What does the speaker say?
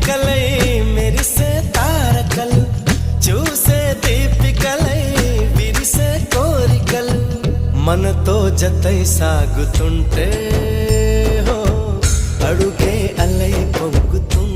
చిలుకలై మెరిసే తారకలు చూసే దీపికలై విరిసే కోరికలు మనతో జతై సాగుతుంటే హో అడుగే అలై పొంగుతుంటే